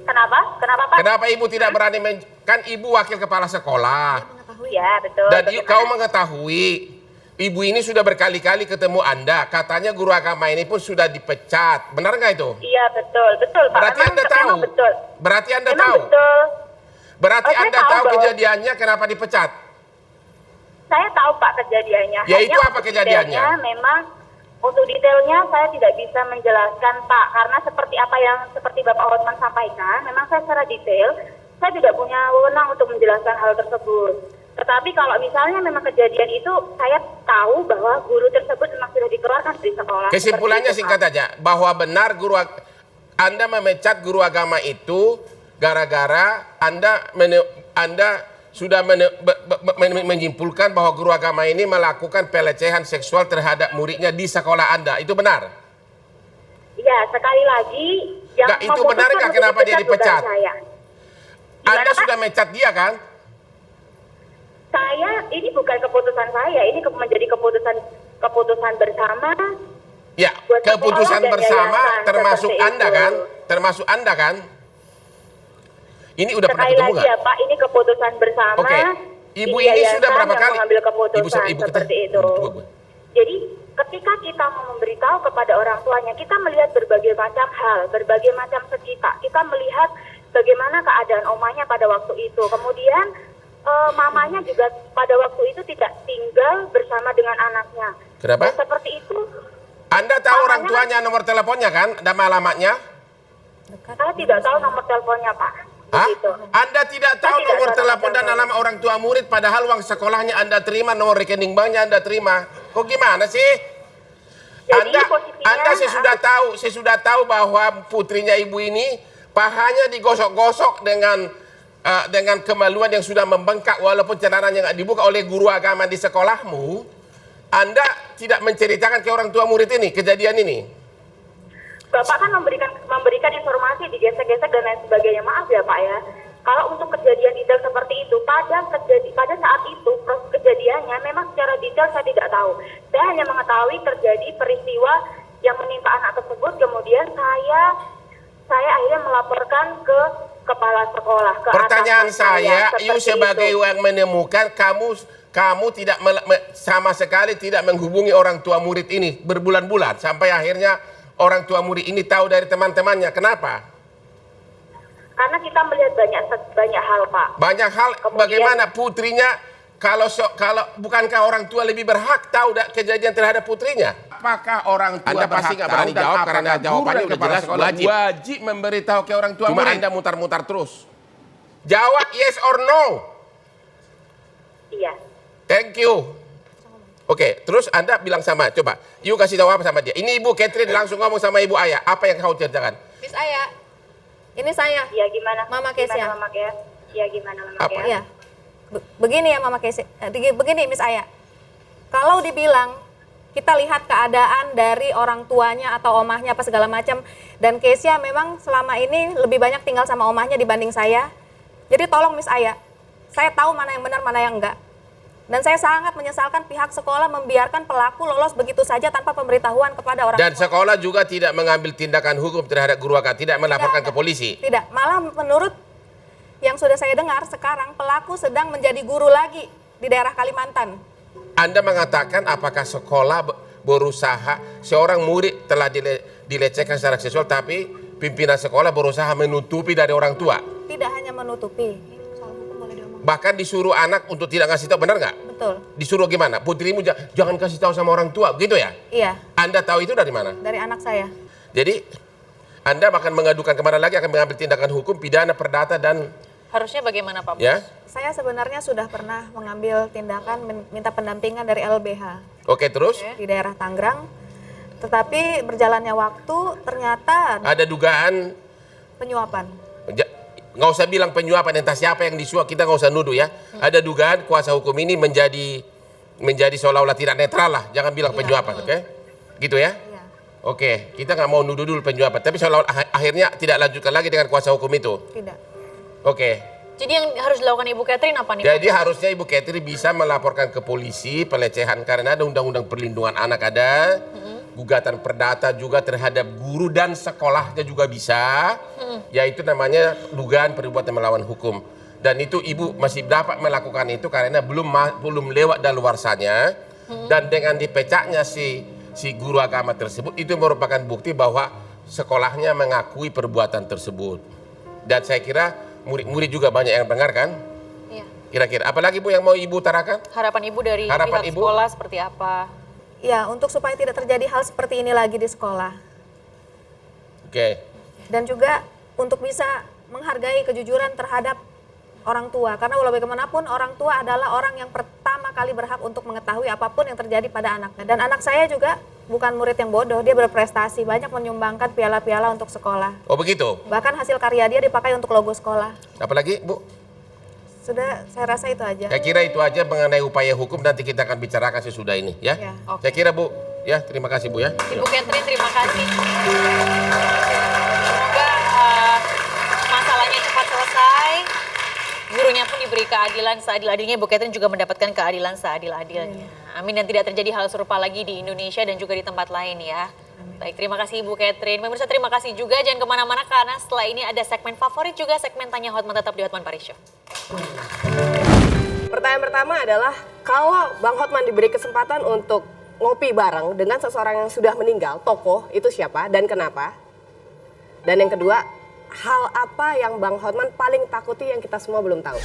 Kenapa? Kenapa Pak? Kenapa ibu tidak berani kan ibu wakil kepala sekolah. Ya betul. Dan kau mengetahui ibu ini sudah berkali-kali ketemu Anda. Katanya guru agama ini pun sudah dipecat. Benar nggak itu? Iya betul Pak. Berarti memang, Anda tahu. Memang betul. Berarti Anda memang tahu. Betul. Berarti saya Anda tahu kejadiannya kenapa dipecat? Saya tahu Pak kejadiannya. Ya itu apa kejadiannya? Memang untuk detailnya saya tidak bisa menjelaskan Pak, karena seperti Bapak Hotman sampaikan, memang saya secara detail saya tidak punya wewenang untuk menjelaskan hal tersebut. Tetapi kalau misalnya memang kejadian itu, saya tahu bahwa guru tersebut memang sudah dikeluarkan dari sekolah. Kesimpulannya singkat saja, bahwa benar Anda memecat guru agama itu gara-gara Anda sudah menyimpulkan bahwa guru agama ini melakukan pelecehan seksual terhadap muridnya di sekolah Anda. Itu benar? Ya, sekali lagi yang nah, itu benarkah kenapa dia dipecat? Anda sudah mecat dia kan? Ini bukan keputusan saya, ini menjadi keputusan bersama. Ya, keputusan bersama termasuk Anda kan? Termasuk Anda kan? Ini udah pernah ketemu nggak? Ya Pak, ini keputusan bersama. Oke. Ibu ini sudah berapa kali mengambil keputusan seperti itu. Jadi ketika kita mau memberitahu kepada orang tuanya, kita melihat berbagai macam hal, berbagai macam segi Pak. Kita melihat bagaimana keadaan omanya pada waktu itu. Kemudian mamanya juga pada waktu itu tidak tinggal bersama dengan anaknya. Kenapa? Dan seperti itu. Anda tahu orang tuanya, nomor teleponnya kan? Dan alamatnya? Saya tidak tahu nomor teleponnya Pak. Begitu. Anda tidak tahu nomor telepon dan alamat orang tua murid, padahal uang sekolahnya Anda terima, nomor rekening banknya Anda terima. Kok gimana sih? Jadi, Anda saya sudah tahu bahwa putrinya ibu ini pahanya digosok-gosok dengan kemaluan yang sudah membengkak walaupun celananya nggak dibuka oleh guru agama di sekolahmu. Anda tidak menceritakan ke orang tua murid ini kejadian ini. Bapak kan memberikan informasi digesek-gesek dan lain sebagainya. Maaf ya Pak ya. Kalau untuk kejadian detail seperti itu, pada saat itu proses kejadiannya memang secara detail saya tidak tahu. Saya hanya mengetahui terjadi peristiwa yang menimpa anak tersebut. Kemudian saya akhirnya melaporkan ke kepala sekolah. Pertanyaan saya, you sebagai yang menemukan, kamu tidak sama sekali tidak menghubungi orang tua murid ini berbulan-bulan sampai akhirnya orang tua murid ini tahu dari teman-temannya. Kenapa? Karena kita melihat banyak hal, Pak. Banyak hal. Kemudian, bagaimana putrinya? Kalau bukankah orang tua lebih berhak tahu kejadian terhadap putrinya? Apakah orang tua Anda pasti nggak berani jawab karena jawabannya udah jelas wajib memberitahu ke orang tua. Cuma Anda mutar-mutar terus. Jawab yes or no. Iya. Thank you. Oke, terus Anda bilang sama, coba, Ibu kasih tahu apa sama dia. Ini Ibu Catherine langsung ngomong sama Ibu Aya, apa yang kau ceritakan? Miss Aya, ini saya. Ya gimana? Mama Kesia. Gimana Mama Kesia? Ya gimana Mama Kesia? Ya. Begini ya Mama Kesia, begini Miss Aya. Kalau dibilang kita lihat keadaan dari orang tuanya atau omahnya apa segala macam, dan Kesia memang selama ini lebih banyak tinggal sama omahnya dibanding saya. Jadi tolong Miss Aya, saya tahu mana yang benar mana yang enggak. Dan saya sangat menyesalkan pihak sekolah membiarkan pelaku lolos begitu saja tanpa pemberitahuan kepada orang tua. Dan sekolah juga tidak mengambil tindakan hukum terhadap guru agama, tidak melaporkan ke polisi. Tidak, malah menurut yang sudah saya dengar sekarang pelaku sedang menjadi guru lagi di daerah Kalimantan. Anda mengatakan apakah sekolah berusaha, seorang murid telah dilecehkan secara seksual tapi pimpinan sekolah berusaha menutupi dari orang tua? Tidak hanya menutupi. Bahkan disuruh anak untuk tidak ngasih tahu, benar nggak? Betul. Disuruh gimana? Putrimu jangan kasih tahu sama orang tua, gitu ya? Iya. Anda tahu itu dari mana? Dari anak saya. Jadi Anda akan mengadukan kemana lagi, akan mengambil tindakan hukum, pidana, perdata, dan... Harusnya bagaimana Pak Bos? Ya? Saya sebenarnya sudah pernah mengambil tindakan minta pendampingan dari LBH. Oke, terus? Di daerah Tangerang. Tetapi berjalannya waktu ternyata... Ada dugaan? Penyuapan. Nggak usah bilang penyuapan, entah siapa yang disuap, kita nggak usah nuduh ya. Ada dugaan kuasa hukum ini menjadi seolah-olah tidak netral lah. Jangan bilang penyuapan, oke? Gitu ya? Iya. Oke, kita nggak mau nuduh dulu penyuapan. Tapi seolah akhirnya tidak lanjutkan lagi dengan kuasa hukum itu. Tidak. Oke. Jadi yang harus dilakukan Ibu Catherine apa nih? Jadi harusnya Ibu Catherine bisa melaporkan ke polisi pelecehan karena ada undang-undang perlindungan anak ada. gugatan perdata juga terhadap guru dan sekolahnya juga bisa, yaitu namanya dugaan perbuatan melawan hukum. Dan itu ibu masih dapat melakukan itu karena belum lewat daluarsanya, dan dengan dipecahnya si guru agama tersebut itu merupakan bukti bahwa sekolahnya mengakui perbuatan tersebut. Dan saya kira murid-murid juga banyak yang dengar kan? Iya. Kira-kira apalagi Bu yang mau ibu utarakan? Harapan ibu dari pihak Ibu? sekolah seperti apa? Ya, untuk supaya tidak terjadi hal seperti ini lagi di sekolah. Oke. Dan juga untuk bisa menghargai kejujuran terhadap orang tua. Karena walau bagaimanapun orang tua adalah orang yang pertama kali berhak untuk mengetahui apapun yang terjadi pada anaknya. Dan anak saya juga bukan murid yang bodoh, dia berprestasi, banyak menyumbangkan piala-piala untuk sekolah. Oh begitu. Bahkan hasil karya dia dipakai untuk logo sekolah. Apalagi Bu? Sudah, saya rasa itu aja. Saya kira itu aja mengenai upaya hukum, nanti kita akan bicarakan sesudah ini ya. Ya. Oke. Saya kira Bu, ya terima kasih Bu ya. Ibu Catherine, terima kasih. Semoga masalahnya cepat selesai. Gurunya pun diberi keadilan seadil-adilnya. Ibu Catherine juga mendapatkan keadilan seadil-adilnya. Amin, dan tidak terjadi hal serupa lagi di Indonesia dan juga di tempat lain ya. Baik, terima kasih Ibu Catherine. Pemirsa, terima kasih juga. Jangan kemana-mana karena setelah ini ada segmen favorit juga, segmen Tanya Hotman, tetap di Hotman Paris Show. Pertanyaan pertama adalah, kalau Bang Hotman diberi kesempatan untuk ngopi bareng dengan seseorang yang sudah meninggal, tokoh, itu siapa dan kenapa? Dan yang kedua, hal apa yang Bang Hotman paling takuti yang kita semua belum tahu?